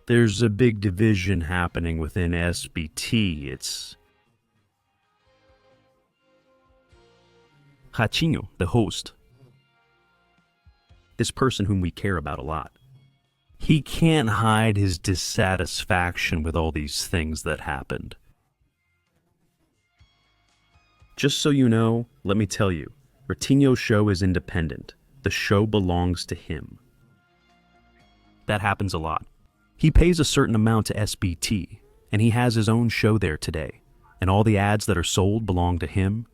There's a big division happening within SBT. It's Ratinho, the host. This person whom we care about a lot. He can't hide his dissatisfaction with all these things that happened. Just so you know, let me tell you, Ratinho's show is independent. The show belongs to him. That happens a lot. He pays a certain amount to SBT, and he has his own show there today, and all the ads that are sold belong to him.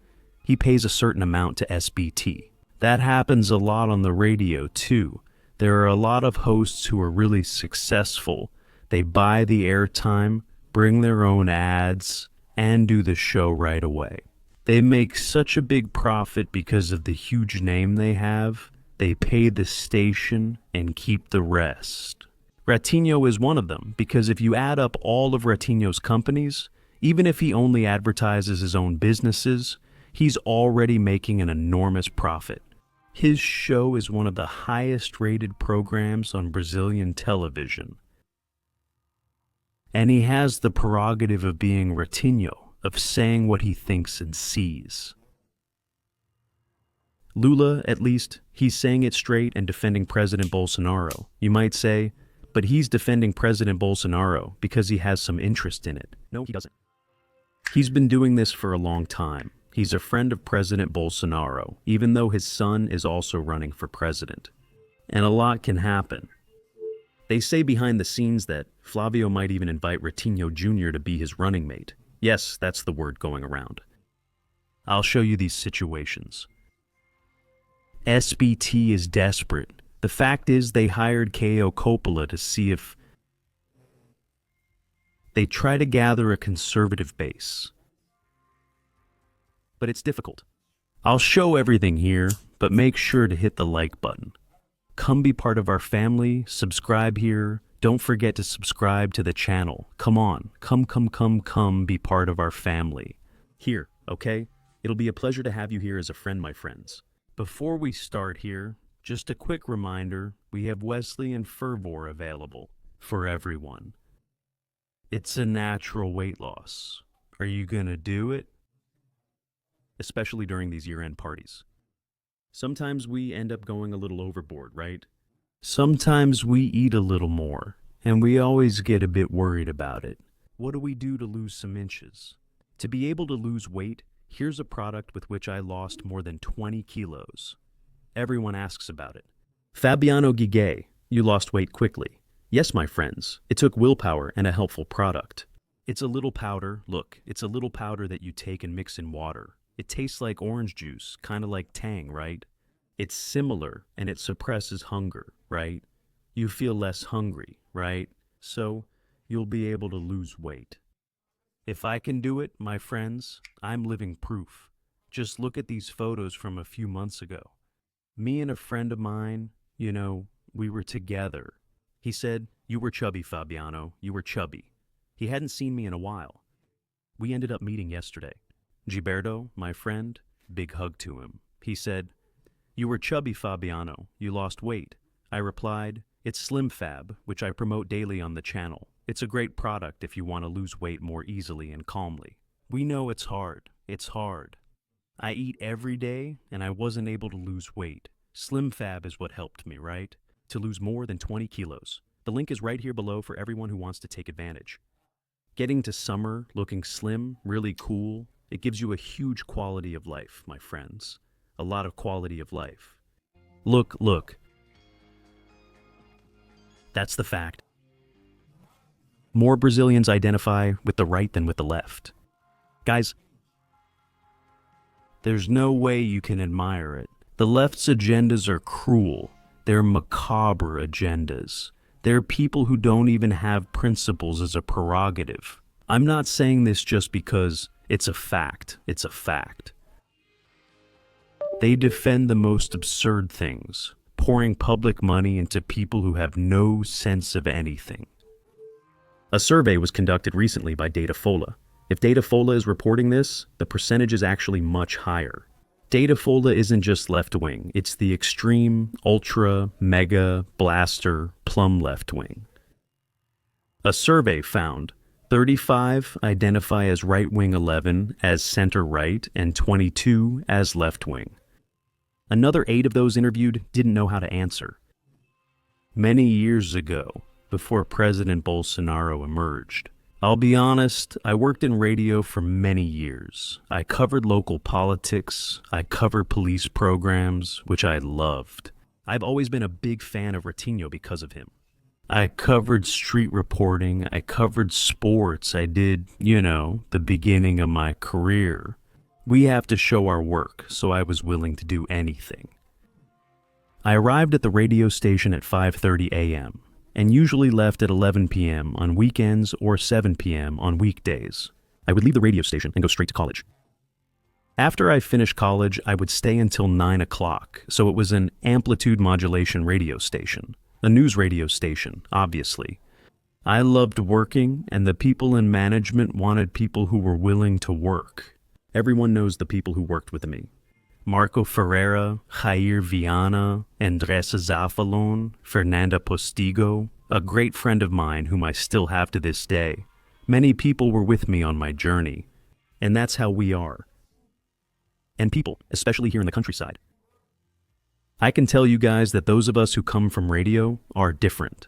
He pays a certain amount to SBT. That happens a lot on the radio, too. There are a lot of hosts who are really successful. They buy the airtime, bring their own ads, and do the show right away. They make such a big profit because of the huge name they have. They pay the station and keep the rest. Ratinho is one of them, because if you add up all of Ratinho's companies, even if he only advertises his own businesses, he's already making an enormous profit. His show is one of the highest rated programs on Brazilian television. And he has the prerogative of being Ratinho, of saying what he thinks and sees. Lula, at least, he's saying it straight and defending President Bolsonaro. You might say, but he's defending President Bolsonaro because he has some interest in it. No, he doesn't. He's been doing this for a long time. He's a friend of President Bolsonaro, even though his son is also running for president. And a lot can happen. They say behind the scenes that Fábio might even invite Ratinho Jr. to be his running mate. Yes, that's the word going around. I'll show you these situations. SBT is desperate. The fact is they hired Caio Coppola to see if they try to gather a conservative base. But it's difficult. I'll show everything here, but make sure to hit the like button. Come be part of our family, subscribe here. Don't forget to subscribe to the channel. Come on, come be part of our family. Here, okay? It'll be a pleasure to have you here as a friend, my friends. Before we start here, just a quick reminder, we have Wesley and Fervor available for everyone. It's a natural weight loss. Are you gonna do it? Especially during these year-end parties. Sometimes we end up going a little overboard, right? Sometimes we eat a little more, and we always get a bit worried about it. What do we do to lose some inches? To be able to lose weight, here's a product with which I lost more than 20 kilos. Everyone asks about it. Fabiano Gigay, you lost weight quickly. Yes, my friends, it took willpower and a helpful product. It's a little powder, look, it's a little powder that you take and mix in water. It tastes like orange juice, kind of like Tang, right? It's similar, and it suppresses hunger, right? You feel less hungry, right? So, you'll be able to lose weight. If I can do it, my friends, I'm living proof. Just look at these photos from a few months ago. Me and a friend of mine, we were together. He said, "You were chubby, Fabiano, you were chubby." He hadn't seen me in a while. We ended up meeting yesterday. Gilberto, my friend, big hug to him. He said, "You were chubby, Fabiano. You lost weight." I replied, "It's Slim Fab, which I promote daily on the channel. It's a great product if you want to lose weight more easily and calmly. We know it's hard. It's hard. I eat every day, and I wasn't able to lose weight. Slim Fab is what helped me, right? To lose more than 20 kilos. The link is right here below for everyone who wants to take advantage. Getting to summer looking slim, really cool, it gives you a huge quality of life, my friends. A lot of quality of life. Look. That's the fact. More Brazilians identify with the right than with the left. Guys, there's no way you can admire it. The left's agendas are cruel. They're macabre agendas. They're people who don't even have principles as a prerogative. I'm not saying this just because it's a fact. It's a fact. They defend the most absurd things, pouring public money into people who have no sense of anything. A survey was conducted recently by Datafolha. If Datafolha is reporting this, the percentage is actually much higher. Datafolha isn't just left-wing, it's the extreme, ultra, mega, blaster, plumb left-wing. A survey found 35 identify as right-wing, 11 as center-right, and 22 as left-wing. Another 8 of those interviewed didn't know how to answer. Many years ago, before President Bolsonaro emerged, I'll be honest, I worked in radio for many years. I covered local politics, I covered police programs, which I loved. I've always been a big fan of Ratinho because of him. I covered street reporting, I covered sports, I did, the beginning of my career. We have to show our work, so I was willing to do anything. I arrived at the radio station at 5:30 a.m. and usually left at 11 p.m. on weekends or 7 p.m. on weekdays. I would leave the radio station and go straight to college. After I finished college, I would stay until 9 o'clock, so it was an amplitude modulation radio station. A news radio station, obviously. I loved working, and the people in management wanted people who were willing to work. Everyone knows the people who worked with me. Marco Ferreira, Jair Viana, Andressa Zafalon, Fernanda Postigo, a great friend of mine whom I still have to this day. Many people were with me on my journey, and that's how we are. And people, especially here in the countryside. I can tell you guys that those of us who come from radio are different.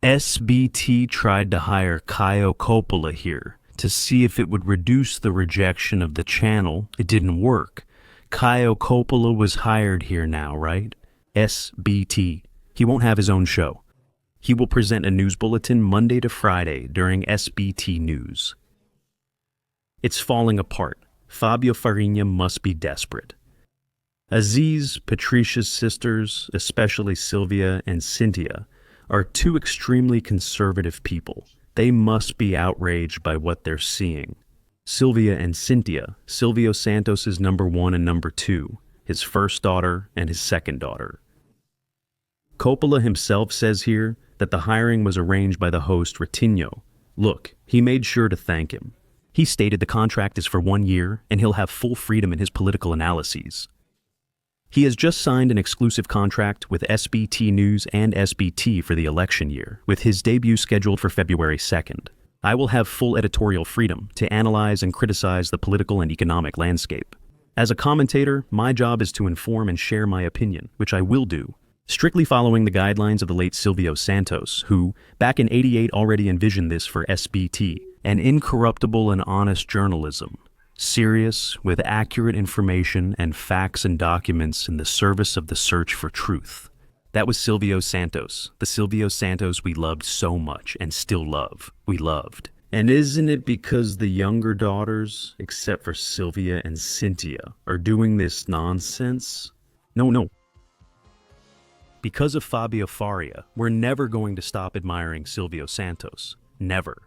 SBT tried to hire Caio Coppola here to see if it would reduce the rejection of the channel. It didn't work. Caio Coppola was hired here now, right? SBT. He won't have his own show. He will present a news bulletin Monday to Friday during SBT News. It's falling apart. Fábio Faria must be desperate. Aziz, Patricia's sisters, especially Silvia and Cynthia, are two extremely conservative people. They must be outraged by what they're seeing. Silvia and Cynthia, Silvio Santos is number 1 and number 2, his first daughter and his second daughter. Coppola himself says here that the hiring was arranged by the host Ratinho. Look, he made sure to thank him. He stated the contract is for 1 year and he'll have full freedom in his political analyses. He has just signed an exclusive contract with SBT News and SBT for the election year, with his debut scheduled for February 2nd. I will have full editorial freedom to analyze and criticize the political and economic landscape. As a commentator, my job is to inform and share my opinion, which I will do, strictly following the guidelines of the late Silvio Santos, who, back in '88, already envisioned this for SBT, an incorruptible and honest journalism. Serious, with accurate information and facts and documents in the service of the search for truth. That was Silvio Santos, the Silvio Santos we loved so much and still love. We loved. And isn't it because the younger daughters, except for Silvia and Cynthia, are doing this nonsense? No. Because of Fábio Faria, we're never going to stop admiring Silvio Santos. Never.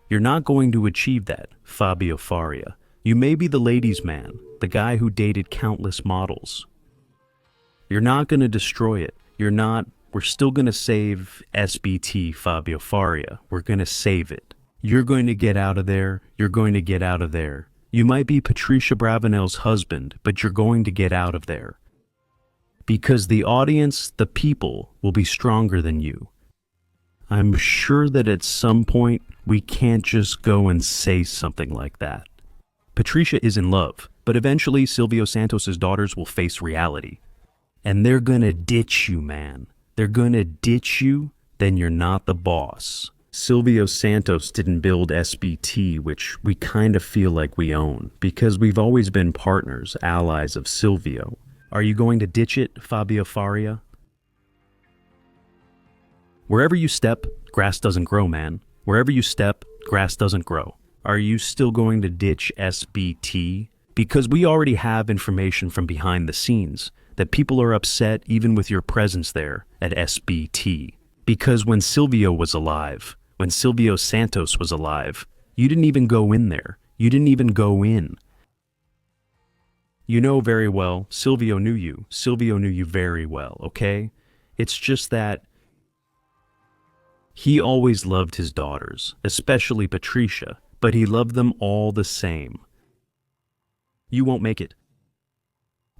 You're not going to achieve that, Fábio Faria. You may be the ladies' man, the guy who dated countless models. You're not going to destroy it. We're still going to save SBT, Fábio Faria. We're going to save it. You're going to get out of there. You're going to get out of there. You might be Patricia Bravanel's husband, but you're going to get out of there. Because the audience, the people, will be stronger than you. I'm sure that at some point, we can't just go and say something like that. Patricia is in love, but eventually Silvio Santos' daughters will face reality. And they're gonna ditch you, man. They're gonna ditch you, then you're not the boss. Silvio Santos didn't build SBT, which we kind of feel like we own, because we've always been partners, allies of Silvio. Are you going to ditch it, Fábio Faria? Wherever you step, grass doesn't grow, man. Wherever you step, grass doesn't grow. Are you still going to ditch SBT? Because we already have information from behind the scenes that people are upset even with your presence there at SBT. Because when Silvio was alive, when Silvio Santos was alive, you didn't even go in there. You didn't even go in. You know very well, Silvio knew you. Silvio knew you very well, okay? It's just that he always loved his daughters, especially Patricia, but he loved them all the same. You won't make it.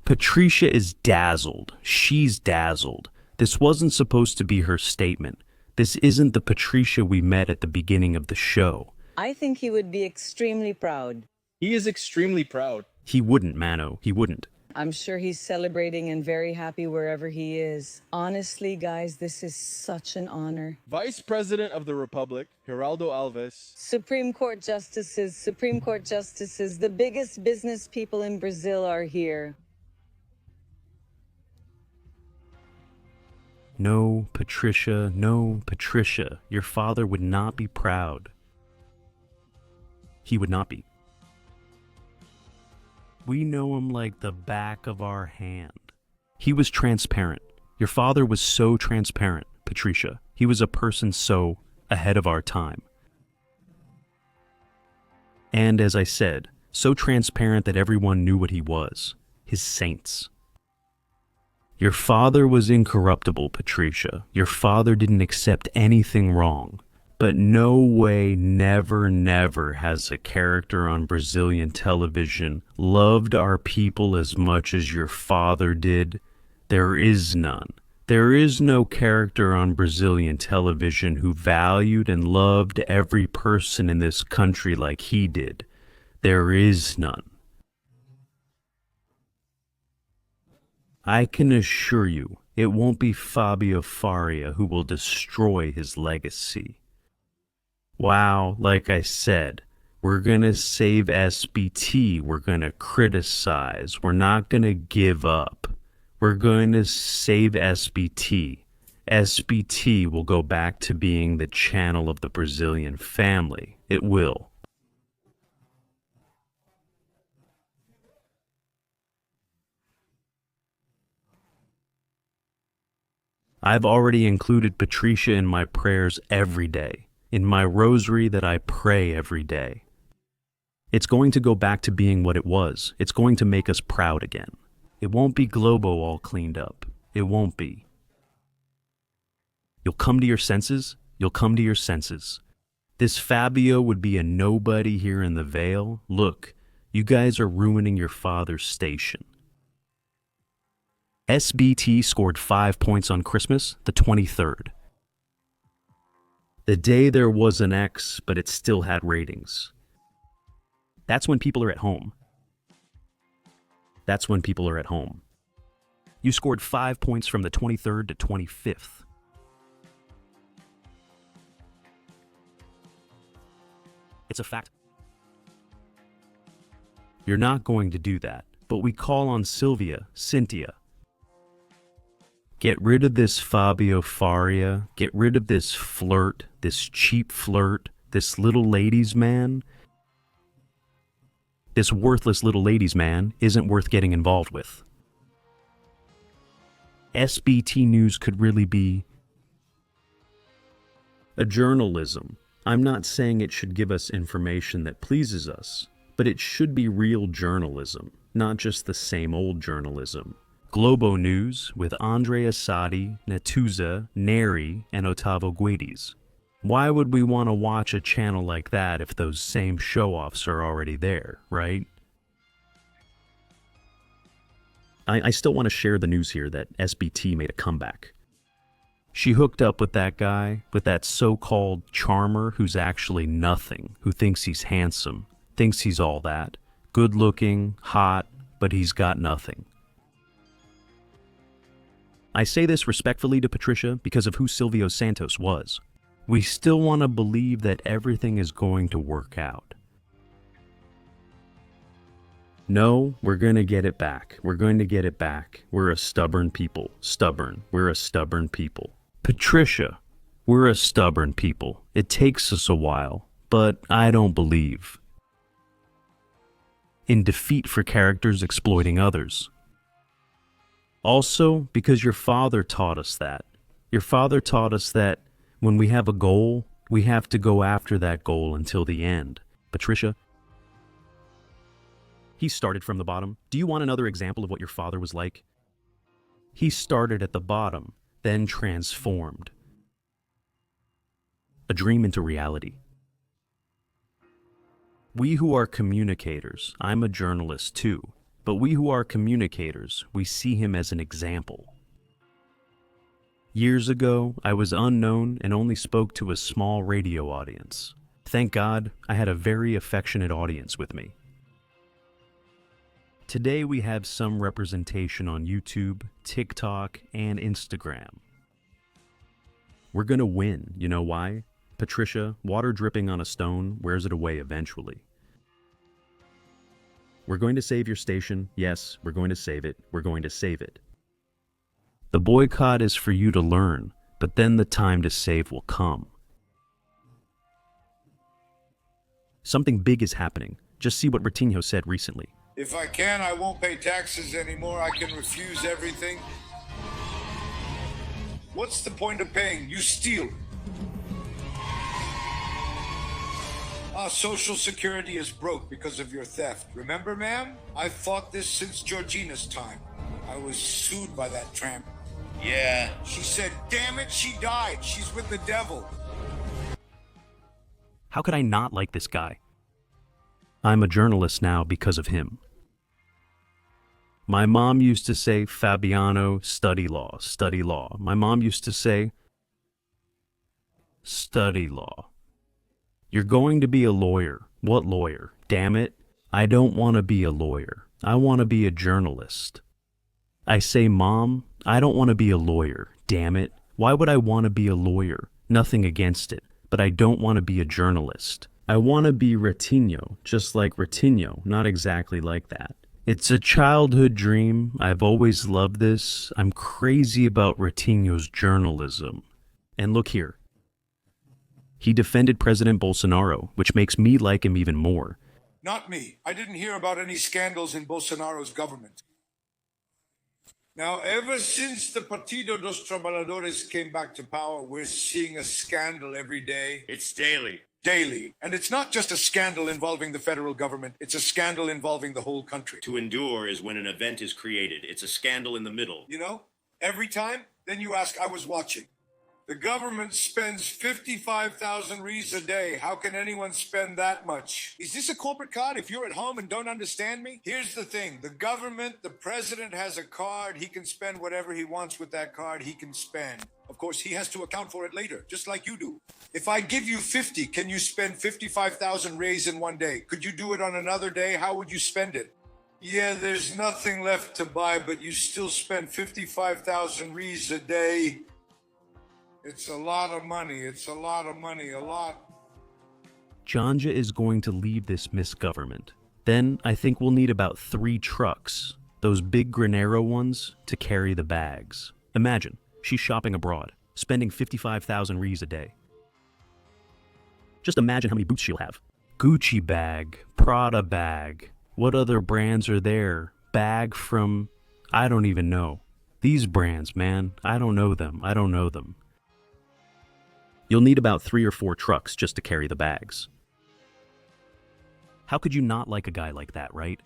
Patricia is dazzled. She's dazzled. This wasn't supposed to be her statement. This isn't the Patricia we met at the beginning of the show. I think he would be extremely proud. He is extremely proud. He wouldn't, Mano. He wouldn't. I'm sure he's celebrating and very happy wherever he is. Honestly, guys, this is such an honor. Vice President of the Republic, Geraldo Alves. Supreme Court justices, the biggest business people in Brazil are here. No, Patricia, no, Patricia. Your father would not be proud. He would not be. We know him like the back of our hand. He was transparent. Your father was so transparent, Patricia. He was a person so ahead of our time. And as I said, so transparent that everyone knew what he was. His saints. Your father was incorruptible, Patricia. Your father didn't accept anything wrong. But no way, never has a character on Brazilian television loved our people as much as your father did. There is none. There is no character on Brazilian television who valued and loved every person in this country like he did. There is none. I can assure you, it won't be Fábio Faria who will destroy his legacy. Wow, like I said, we're gonna save SBT, we're gonna criticize, we're not gonna give up. We're going to save SBT. SBT will go back to being the channel of the Brazilian family. It will. I've already included Patricia in my prayers every day, in my rosary that I pray every day. It's going to go back to being what it was. It's going to make us proud again. It won't be Globo all cleaned up. It won't be. You'll come to your senses. You'll come to your senses. This Fábio would be a nobody here in the Vale. Look, you guys are ruining your father's station. SBT scored 5 points on Christmas, the 23rd. The day there was an X, but it still had ratings. That's when people are at home. That's when people are at home. You scored 5 points from the 23rd to 25th. It's a fact. You're not going to do that, but we call on Cynthia. Get rid of this Fábio Faria. Get rid of this flirt, this cheap flirt, this little ladies' man. This worthless little ladies' man isn't worth getting involved with. SBT News could really be a journalism. I'm not saying it should give us information that pleases us, but it should be real journalism, not just the same old journalism. Globo News with Andrea Sadi, Natuza, Neri, and Otavo Guedes. Why would we want to watch a channel like that if those same show-offs are already there, right? I still want to share the news here that SBT made a comeback. She hooked up with that guy, with that so-called charmer who's actually nothing, who thinks he's handsome, thinks he's all that, good-looking, hot, but he's got nothing. I say this respectfully to Patricia because of who Silvio Santos was. We still want to believe that everything is going to work out. No, we're going to get it back. We're going to get it back. We're a stubborn people. Stubborn. We're a stubborn people. Patricia, we're a stubborn people. It takes us a while, but I don't believe in defeat for characters exploiting others. Also, because your father taught us that. Your father taught us that when we have a goal, we have to go after that goal until the end. Patricia, he started from the bottom. Do you want another example of what your father was like? He started at the bottom, then transformed. A dream into reality. We who are communicators, I'm a journalist too, but we who are communicators, we see him as an example. Years ago, I was unknown and only spoke to a small radio audience. Thank God, I had a very affectionate audience with me. Today we have some representation on YouTube, TikTok, and Instagram. We're gonna win, you know why? Patricia, water dripping on a stone wears it away eventually. We're going to save your station. Yes, we're going to save it. We're going to save it. The boycott is for you to learn, but then the time to save will come. Something big is happening. Just see what Ratinho said recently. If I can, I won't pay taxes anymore. I can refuse everything. What's the point of paying? You steal. Our Social Security is broke because of your theft. Remember, ma'am? I've fought this since Georgina's time. I was sued by that tramp. Yeah. She said, damn it, she died. She's with the devil. How could I not like this guy? I'm a journalist now because of him. My mom used to say, Fabiano, study law, study law. My mom used to say, study law. You're going to be a lawyer. What lawyer? Damn it. I don't want to be a lawyer. I want to be a journalist. I say, Mom, I don't want to be a lawyer. Damn it. Why would I want to be a lawyer? Nothing against it, but I don't want to be a journalist. I want to be Ratinho, just like Ratinho, not exactly like that. It's a childhood dream. I've always loved this. I'm crazy about Ratinho's journalism. And look here. He defended President Bolsonaro, which makes me like him even more. Not me. I didn't hear about any scandals in Bolsonaro's government. Now, ever since the Partido dos Trabalhadores came back to power, we're seeing a scandal every day. It's daily. Daily. And it's not just a scandal involving the federal government, it's a scandal involving the whole country. To endure is when an event is created. It's a scandal in the middle. You know, every time, then you ask, I was watching. The government spends 55,000 reais a day. How can anyone spend that much? Is this a corporate card if you're at home and don't understand me? Here's the thing. The government, the president has a card. He can spend whatever he wants with that card. He can spend. Of course, he has to account for it later, just like you do. If I give you 50, can you spend 55,000 reais in one day? Could you do it on another day? How would you spend it? Yeah, there's nothing left to buy, but you still spend 55,000 reais a day. It's a lot of money. It's a lot of money. A lot. Janja is going to leave this misgovernment. Then I think we'll need about 3 trucks, those big Granero ones, to carry the bags. Imagine, she's shopping abroad, spending 55,000 reais a day. Just imagine how many boots she'll have. Gucci bag, Prada bag. What other brands are there? Bag from, I don't even know. These brands, man, I don't know them. I don't know them. You'll need about 3 or 4 trucks just to carry the bags. How could you not like a guy like that, right?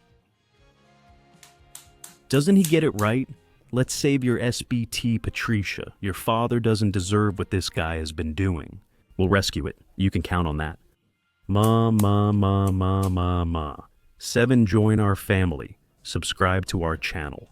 Doesn't he get it right? Let's save your SBT, Patricia. Your father doesn't deserve what this guy has been doing. We'll rescue it. You can count on that. Ma. 7, join our family. Subscribe to our channel.